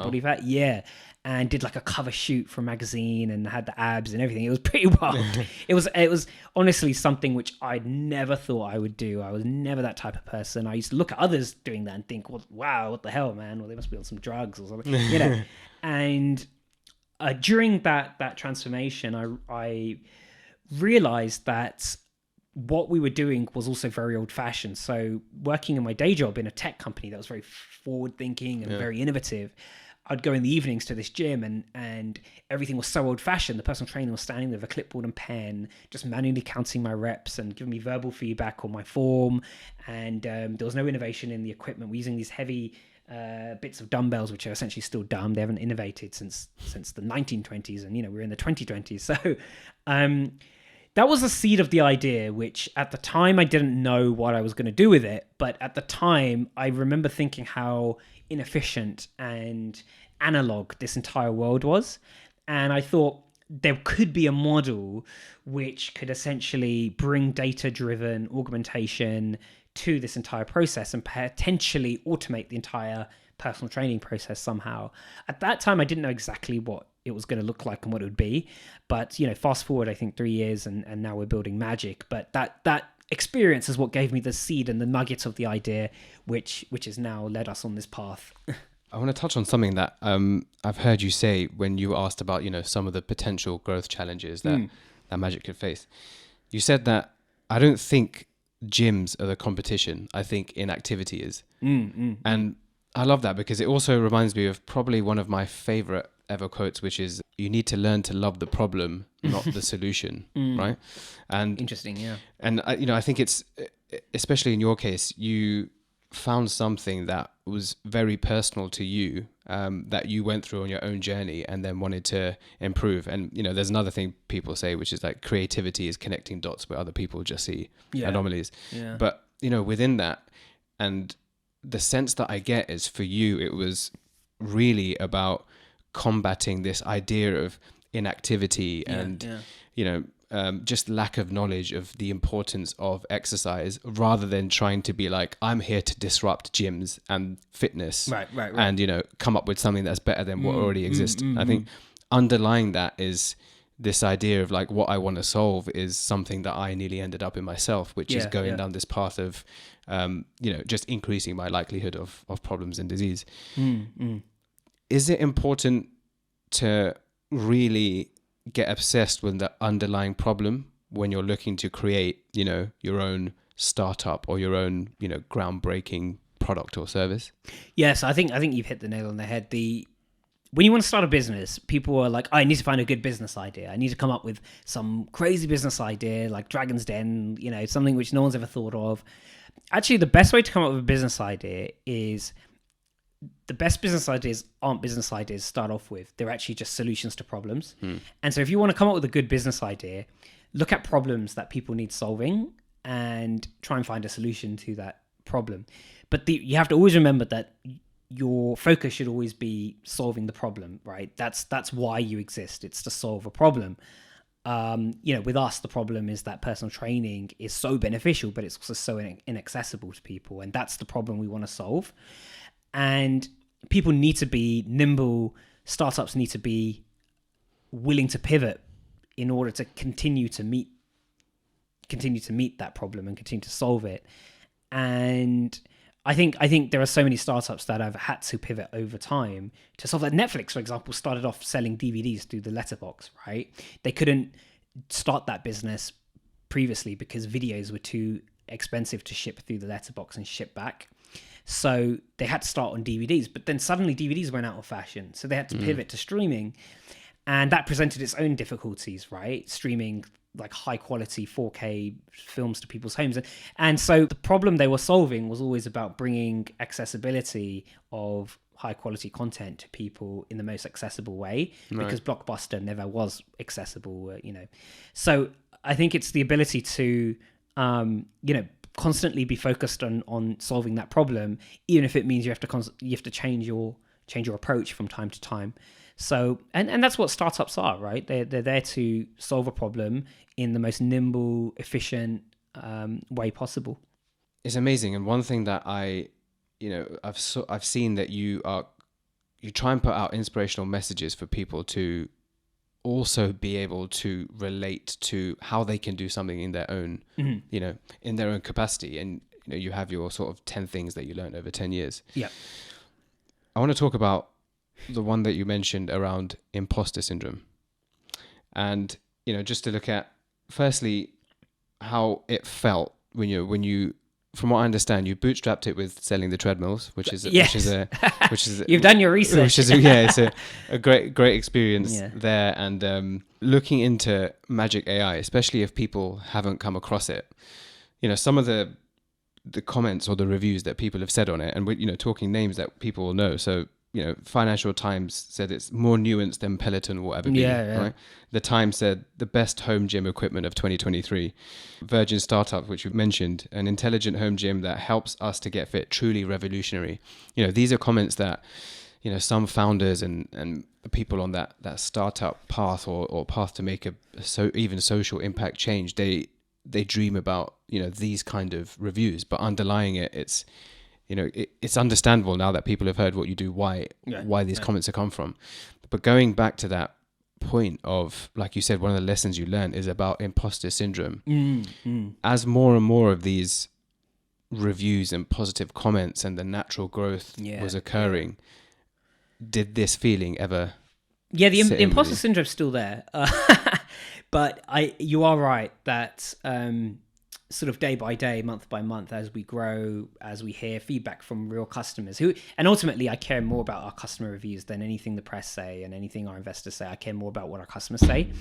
body fat. Yeah. And did like a cover shoot for a magazine and had the abs and everything. It was pretty wild. It was honestly something which I'd never thought I would do. I was never that type of person. I used to look at others doing that and think, well, wow, what the hell, man? Well, they must be on some drugs or something, And during that transformation, I realized that what we were doing was also very old fashioned. So working in my day job in a tech company that was very forward thinking and very innovative, I'd go in the evenings to this gym and everything was so old fashioned. The personal trainer was standing there with a clipboard and pen, just manually counting my reps and giving me verbal feedback on my form. And there was no innovation in the equipment. We're using these heavy bits of dumbbells, which are essentially still dumb. They haven't innovated since the 1920s, and we're in the 2020s. So that was the seed of the idea, which at the time I didn't know what I was going to do with it. But at the time, I remember thinking how inefficient and analog this entire world was. And I thought there could be a model which could essentially bring data-driven augmentation to this entire process and potentially automate the entire personal training process somehow. At that time, I didn't know exactly what it was going to look like and what it would be. But, fast forward, I think 3 years and now we're building Magic. But that experience is what gave me the seed and the nuggets of the idea, which has now led us on this path. I want to touch on something that I've heard you say when you were asked about, some of the potential growth challenges that Magic could face. You said that I don't think gyms are the competition. I think inactivity is. And I love that because it also reminds me of probably one of my favorite ever quotes, which is, you need to learn to love the problem, not the solution. Right. And interesting. Yeah. And I think it's, especially in your case, you found something that was very personal to you, that you went through on your own journey and then wanted to improve. And, there's another thing people say, which is like creativity is connecting dots where other people just see anomalies. Yeah. But, within that, and the sense that I get is for you, it was really about combating this idea of inactivity and, just lack of knowledge of the importance of exercise, rather than trying to be like, I'm here to disrupt gyms and fitness. Right. And, come up with something that's better than what already exists. I think underlying that is this idea of like, what I want to solve is something that I nearly ended up in myself, which is going down this path of, just increasing my likelihood of problems and disease. Is it important to really get obsessed with the underlying problem when you're looking to create, your own startup or your own, groundbreaking product or service? Yes, I think you've hit the nail on the head. When you want to start a business, people are like, I need to find a good business idea. I need to come up with some crazy business idea like Dragon's Den, something which no one's ever thought of. Actually, the best way to come up with a business idea is the best business ideas aren't business ideas to start off with. They're actually just solutions to problems. And so if you want to come up with a good business idea, look at problems that people need solving and try and find a solution to that problem. But you have to always remember that your focus should always be solving the problem, right? That's why you exist. It's to solve a problem. With us, the problem is that personal training is so beneficial, but it's also so inaccessible to people. And that's the problem we want to solve. And people need to be nimble. Startups need to be willing to pivot in order to continue to meet that problem and continue to solve it. And I think there are so many startups that have had to pivot over time to solve that. Netflix, for example, started off selling DVDs through the letterbox, right? They couldn't start that business previously because videos were too expensive to ship through the letterbox and ship back. So they had to start on DVDs, but then suddenly DVDs went out of fashion. So they had to pivot to streaming. And that presented its own difficulties, right? Streaming like high quality 4K films to people's homes. And so the problem they were solving was always about bringing accessibility of high quality content to people in the most accessible way, because Blockbuster never was accessible, So I think it's the ability to, constantly be focused on solving that problem, even if it means you have to change your approach from time to time. So, and that's what startups are, right? They're there to solve a problem in the most nimble, efficient way possible. It's amazing. And one thing that I've seen that you try and put out inspirational messages for people to also be able to relate to how they can do something in their own, in their own capacity. And, you have your sort of 10 things that you learned over 10 years. Yeah. I want to talk about the one that you mentioned around imposter syndrome. And, just to look at, firstly, how it felt when you, from what I understand, you bootstrapped it with selling the treadmills, which is you've done your research. It's a great experience there. And looking into MagicAI, especially if people haven't come across it, some of the comments or the reviews that people have said on it, and we're, talking names that people will know. So, Financial Times said it's more nuanced than Peloton will ever be. Right? The Times said the best home gym equipment of 2023. Virgin Startup, which we've mentioned, an intelligent home gym that helps us to get fit, truly revolutionary. These are comments that, some founders and people on that startup path or path to make even social impact change, they dream about, these kind of reviews, but underlying it, it's understandable now that people have heard what you do, why these comments have come from. But going back to that point of, like you said, one of the lessons you learned is about imposter syndrome. As more and more of these reviews and positive comments and the natural growth was occurring, did this feeling ever? Yeah, the imposter syndrome's still there. But you are right that sort of day by day, month by month, as we grow, as we hear feedback from real customers and ultimately I care more about our customer reviews than anything the press say and anything our investors say. I care more about what our customers say.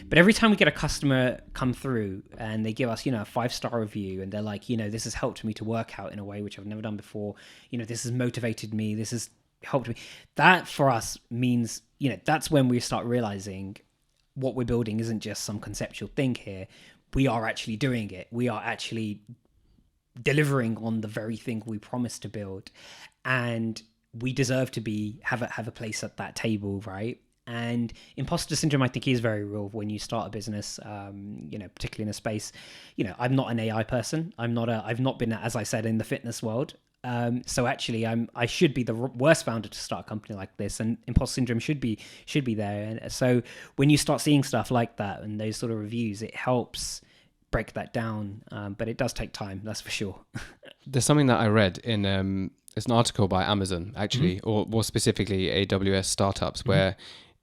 But every time we get a customer come through and they give us, a 5-star review and they're like, this has helped me to work out in a way which I've never done before. This has motivated me. This has helped me. That for us means, that's when we start realizing what we're building isn't just some conceptual thing here. We are actually doing it. We are actually delivering on the very thing we promised to build, and we deserve to have a place at that table, right? And imposter syndrome, I think, is very real when you start a business, particularly in a space. I'm not an AI person. I've not been, as I said, in the fitness world. So actually, I should be the worst founder to start a company like this, and imposter syndrome should be there. And so when you start seeing stuff like that and those sort of reviews, it helps break that down. But it does take time, that's for sure. There's something that I read in it's an article by Amazon, actually, or more specifically AWS startups, where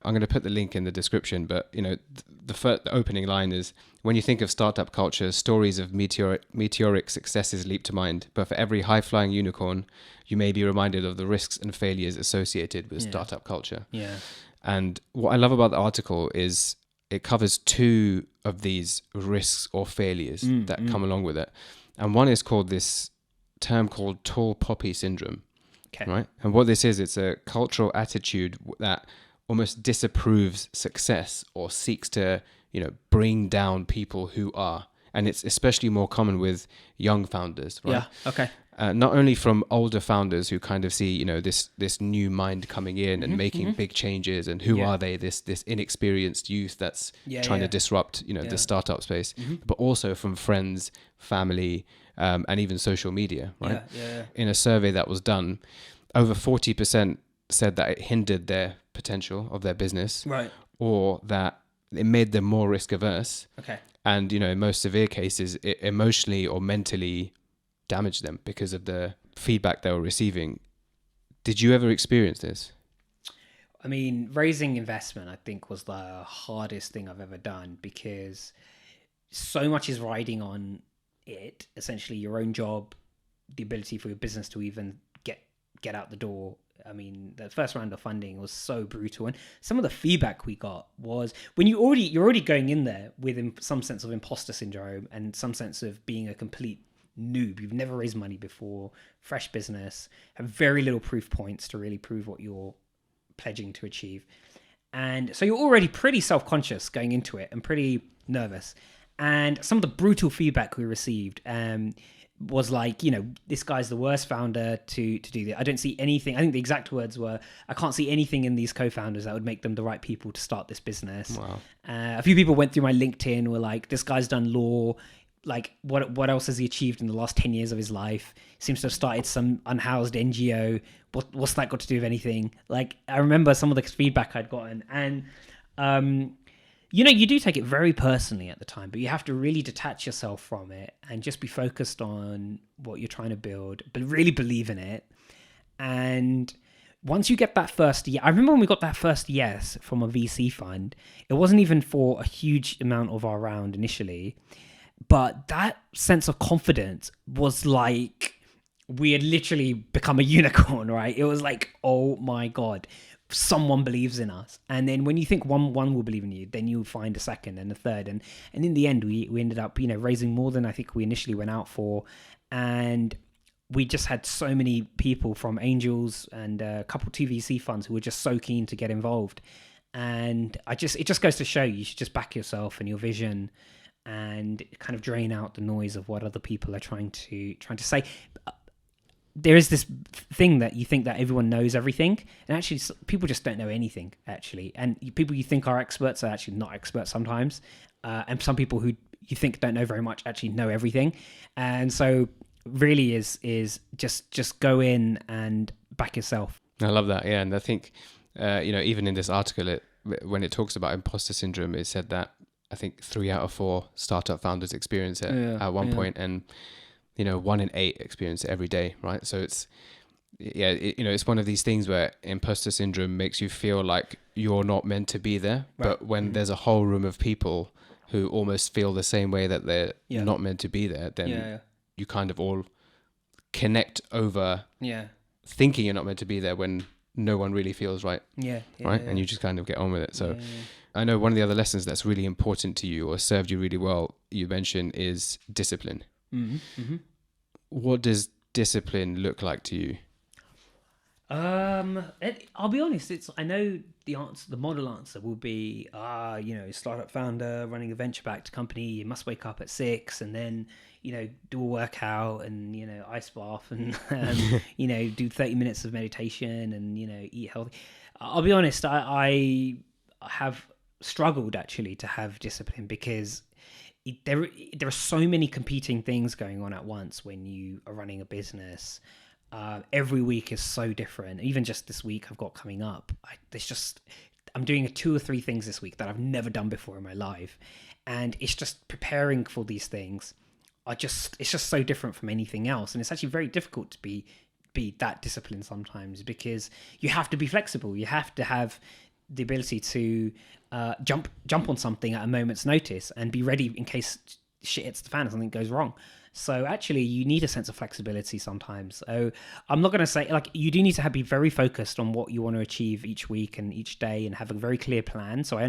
I'm going to put the link in the description, but the opening line is, when you think of startup culture, stories of meteoric successes leap to mind, but for every high-flying unicorn, you may be reminded of the risks and failures associated with startup culture. Yeah. And what I love about the article is it covers two of these risks or failures that come along with it. And one is called this term called tall poppy syndrome. Okay. Right? And what this is, it's a cultural attitude that almost disapproves success or seeks to, bring down people who are. And it's especially more common with young founders, right? Yeah. Okay. Not only from older founders who kind of see, this new mind coming in and making big changes, and who are they? This inexperienced youth that's trying to disrupt, the startup space, but also from friends, family, and even social media, right? Yeah. In a survey that was done, over 40% said that it hindered their potential of their business, Right. or that it made them more risk averse. Okay. And, in most severe cases, it emotionally or mentally damaged them because of the feedback they were receiving. Did you ever experience this? I mean, raising investment, I think, was the hardest thing I've ever done, because so much is riding on it. Essentially, your own job, the ability for your business to even get out the door. I mean, the first round of funding was so brutal, and some of the feedback we got was, when you're already going in there with some sense of imposter syndrome and some sense of being a complete noob. You've never raised money before, fresh business, have very little proof points to really prove what you're pledging to achieve. And so you're already pretty self-conscious going into it and pretty nervous. And some of the brutal feedback we received was like, this guy's the worst founder to do that. I don't see anything. I think the exact words were, I can't see anything in these co-founders that would make them the right people to start this business. Wow. A few people went through my LinkedIn, were like, this guy's done law. Like, what else has he achieved in the last 10 years of his life? Seems to have started some unhoused NGO. What's that got to do with anything? Like, I remember some of the feedback I'd gotten, and you do take it very personally at the time, but you have to really detach yourself from it and just be focused on what you're trying to build, but really believe in it. And once you get that first I remember when we got that first yes from a VC fund, it wasn't even for a huge amount of our round initially, but that sense of confidence was like, we had literally become a unicorn, right? It was like, oh my God, someone believes in us. And then when you think one will believe in you, then you'll find a second and a third. And in the end, we ended up, raising more than I think we initially went out for. And we just had so many people from angels and a couple 2 VC funds who were just so keen to get involved. And it just goes to show you should just back yourself and your vision, and kind of drain out the noise of what other people are trying to say. There is this thing that you think that everyone knows everything, and actually people just don't know anything, actually. And people you think are experts are actually not experts sometimes. And some people who you think don't know very much actually know everything. And so really is just go in and back yourself. I love that. Yeah. And I think, even in this article, when it talks about imposter syndrome, it said that I think 3 out of 4 startup founders experience it at one point, and 1 in 8 experience it every day, right? So it's it's one of these things where imposter syndrome makes you feel like you're not meant to be there, right. But when there's a whole room of people who almost feel the same way that they're not meant to be there, then you kind of all connect over thinking you're not meant to be there when no one really feels right. Right? And you just kind of get on with it. So I know one of the other lessons that's really important to you or served you really well, you mentioned, is discipline. Mm-hmm. What does discipline look like to you? I'll be honest. I know the answer. The model answer will be, startup founder running a venture-backed company. You must wake up at 6 and then, do a workout and ice bath and do 30 minutes of meditation and eat healthy. I'll be honest. I have struggled actually to have discipline because there are so many competing things going on at once when you are running a business. Every week is so different. Even just this week I've got coming up, I'm doing 2 or 3 things this week that I've never done before in my life, and it's just preparing for these things. It's just so different from anything else, and it's actually very difficult to be that disciplined sometimes because you have to be flexible. You have to have the ability to jump on something at a moment's notice and be ready in case shit hits the fan and something goes wrong. So actually, you need a sense of flexibility sometimes. So I'm not going to say, like, you do need to be very focused on what you want to achieve each week and each day and have a very clear plan. So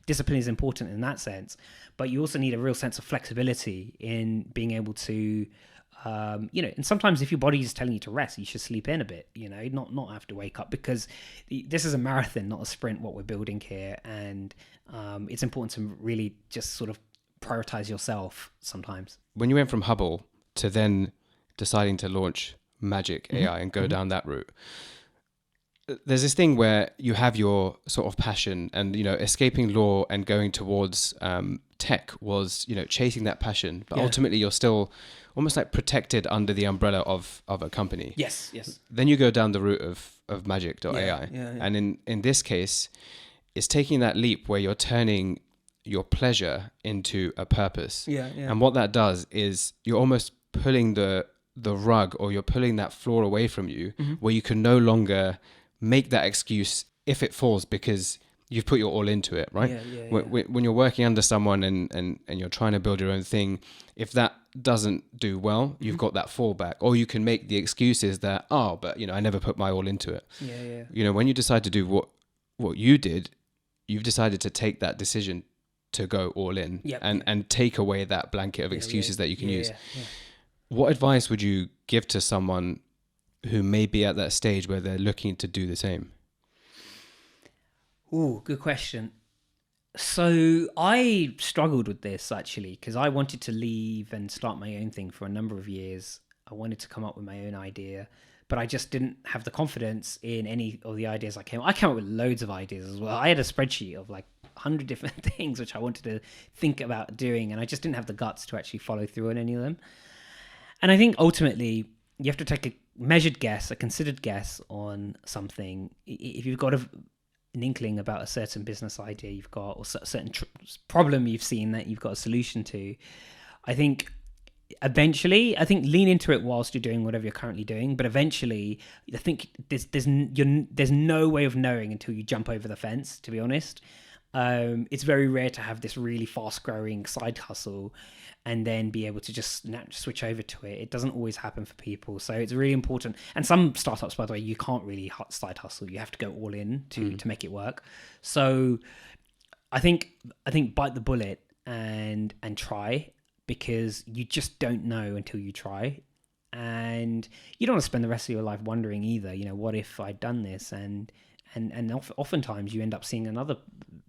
discipline is important in that sense, but you also need a real sense of flexibility in being able to, and sometimes if your body is telling you to rest, you should sleep in a bit, not have to wake up, because this is a marathon, not a sprint, what we're building here. And it's important to really just sort of prioritize yourself sometimes. When you went from Hubble to then deciding to launch MagicAI and go down that route, there's this thing where you have your sort of passion, and escaping law and going towards tech was chasing that passion, but ultimately you're still almost like protected under the umbrella of a company. Yes. Then you go down the route of Magic.ai, and in this case, it's taking that leap where you're turning your pleasure into a purpose. And what that does is you're almost pulling the rug, or you're pulling that floor away from you, where you can no longer make that excuse if it falls, because you've put your all into it, right? When you're working under someone and you're trying to build your own thing, if that doesn't do well, you've got that fallback, or you can make the excuses that, but I never put my all into it. When you decide to do what you did, you've decided to take that decision to go all in and take away that blanket of excuses that you can use. What advice would you give to someone who may be at that stage where they're looking to do the same? Oh, good question. So I struggled with this actually, because I wanted to leave and start my own thing for a number of years. I wanted to come up with my own idea, but I just didn't have the confidence in any of the ideas I came up with loads of ideas as well. I had a spreadsheet of like 100 different things which I wanted to think about doing, and I just didn't have the guts to actually follow through on any of them. And I think ultimately you have to take a measured guess, a considered guess on something. If you've got an inkling about a certain business idea you've got, or a certain problem you've seen that you've got a solution to, I think lean into it whilst you're doing whatever you're currently doing. But eventually, I think there's no way of knowing until you jump over the fence, to be honest. It's very rare to have this really fast growing side hustle and then be able to just switch over to it. It doesn't always happen for people. So it's really important. And some startups, by the way, you can't really side hustle. You have to go all in to make it work. So I think bite the bullet and try, because you just don't know until you try. And you don't want to spend the rest of your life wondering either, what if I'd done this? And oftentimes you end up seeing another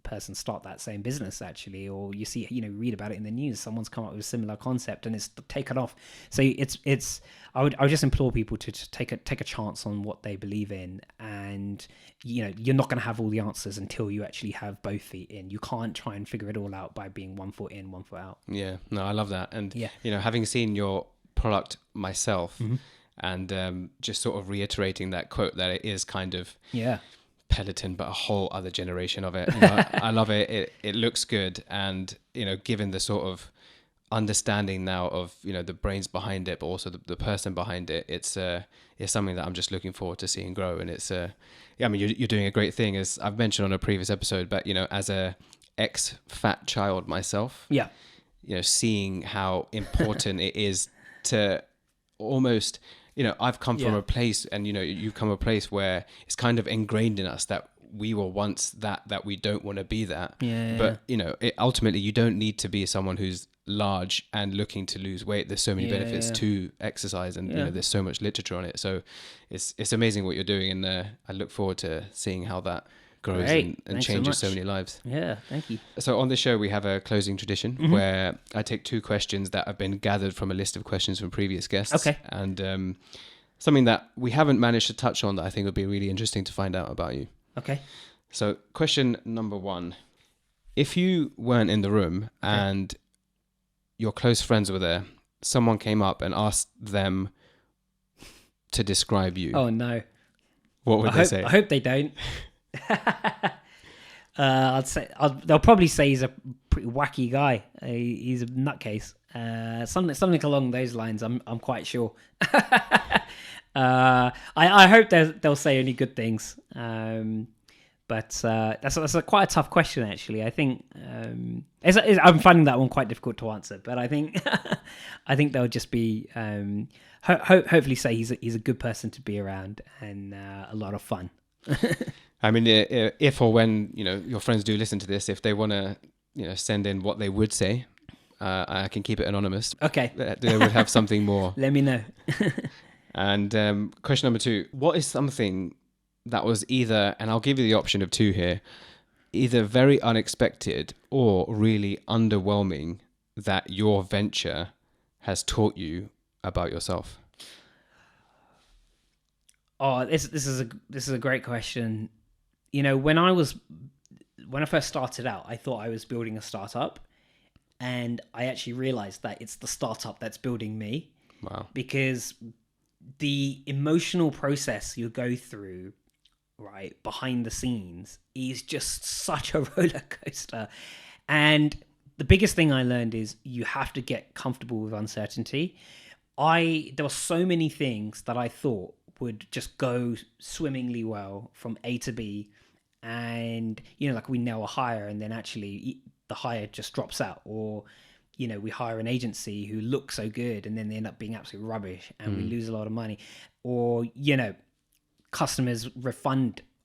person start that same business actually, or you see, read about it in the news, someone's come up with a similar concept and it's taken off. So I would just implore people to take a chance on what they believe in, and you're not going to have all the answers until you actually have both feet in. You can't try and figure it all out by being 1 foot in, 1 foot out. I love that. And having seen your product myself, and just sort of reiterating that quote that it is kind of Peloton, but a whole other generation of it. I love it. It looks good, and given the sort of understanding now of the brains behind it, but also the person behind it, it's something that I'm just looking forward to seeing grow. And it's you're doing a great thing, as I've mentioned on a previous episode. But as a ex-fat child myself, seeing how important it is to almost. I've come from a place, and you've come from a place where it's kind of ingrained in us that we were once that we don't want to be that. But ultimately you don't need to be someone who's large and looking to lose weight. There's so many benefits to exercise, and there's so much literature on it. So it's amazing what you're doing, and I look forward to seeing how that grows and changes so many lives. Thank you. So on this show we have a closing tradition where I take 2 questions that have been gathered from a list of questions from previous guests, and something that we haven't managed to touch on that I think would be really interesting to find out about you. So question number 1: if you weren't in the room and your close friends were there, someone came up and asked them to describe you, what would they say? I hope they don't. They'll probably say he's a pretty wacky guy. He's a nutcase. Something along those lines. I'm quite sure. I hope they'll say only good things. But that's quite a tough question, actually. I think I'm finding that one quite difficult to answer. But I think they'll just be hopefully say he's a good person to be around and a lot of fun. I mean, if or when your friends do listen to this, if they want to send in what they would say, I can keep it anonymous. Okay, they would have something more. Let me know. And question number 2: what is something that was either, and I'll give you the option of 2 here, either very unexpected or really underwhelming that your venture has taught you about yourself? Oh, this is a great question. When I first started out, I thought I was building a startup, and I actually realized that it's the startup that's building me. Wow. Because the emotional process you go through, right, behind the scenes is just such a roller coaster. And the biggest thing I learned is you have to get comfortable with uncertainty. There were so many things that I thought would just go swimmingly well from A to B, and like we nail a hire and then actually the hire just drops out, or we hire an agency who looks so good and then they end up being absolute rubbish and we lose a lot of money, or customers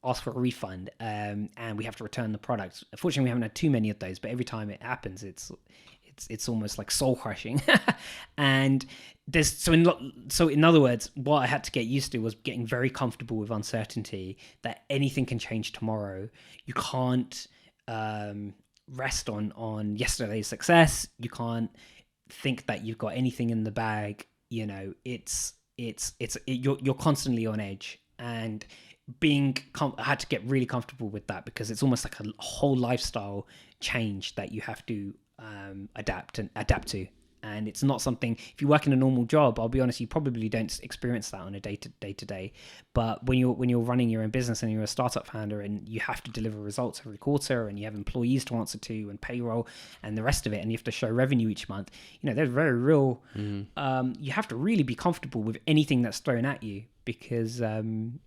ask for a refund, and we have to return the product. Unfortunately, we haven't had too many of those, but every time it happens, it's almost like soul crushing. And in other words, what I had to get used to was getting very comfortable with uncertainty, that anything can change tomorrow. You can't rest on yesterday's success. You can't think that you've got anything in the bag. You're constantly on edge, and I had to get really comfortable with that, because it's almost like a whole lifestyle change that you have to adapt to. And it's not something, if you work in a normal job, I'll be honest, you probably don't experience that on a day to day. But when you're running your own business and you're a startup founder and you have to deliver results every quarter, and you have employees to answer to and payroll and the rest of it, and you have to show revenue each month, they're very real. You have to really be comfortable with anything that's thrown at you, because and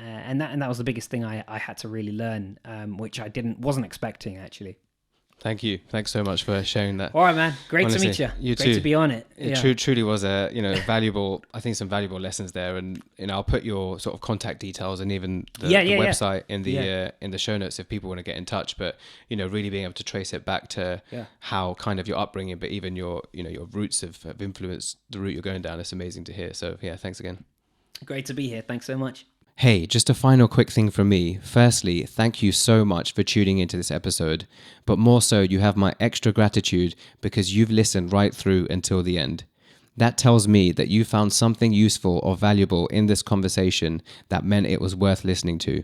that was the biggest thing I had to really learn, which I wasn't expecting, actually. Thank you. Thanks so much for sharing that. All right, man. Great Honestly, to meet you. You Great too. to be on it. It truly was a valuable. I think some valuable lessons there, and I'll put your sort of contact details and even the website in the show notes if people want to get in touch. But really being able to trace it back to how kind of your upbringing, but even your your roots have influenced the route you're going down. It's amazing to hear. So thanks again. Great to be here. Thanks so much. Hey, just a final quick thing from me. Firstly, thank you so much for tuning into this episode, but more so, you have my extra gratitude because you've listened right through until the end. That tells me that you found something useful or valuable in this conversation that meant it was worth listening to.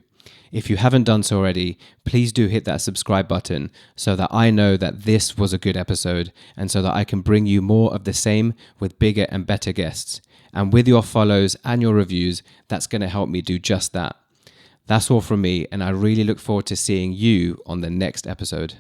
If you haven't done so already, please do hit that subscribe button so that I know that this was a good episode, and so that I can bring you more of the same with bigger and better guests. And with your follows and your reviews, that's going to help me do just that. That's all from me, and I really look forward to seeing you on the next episode.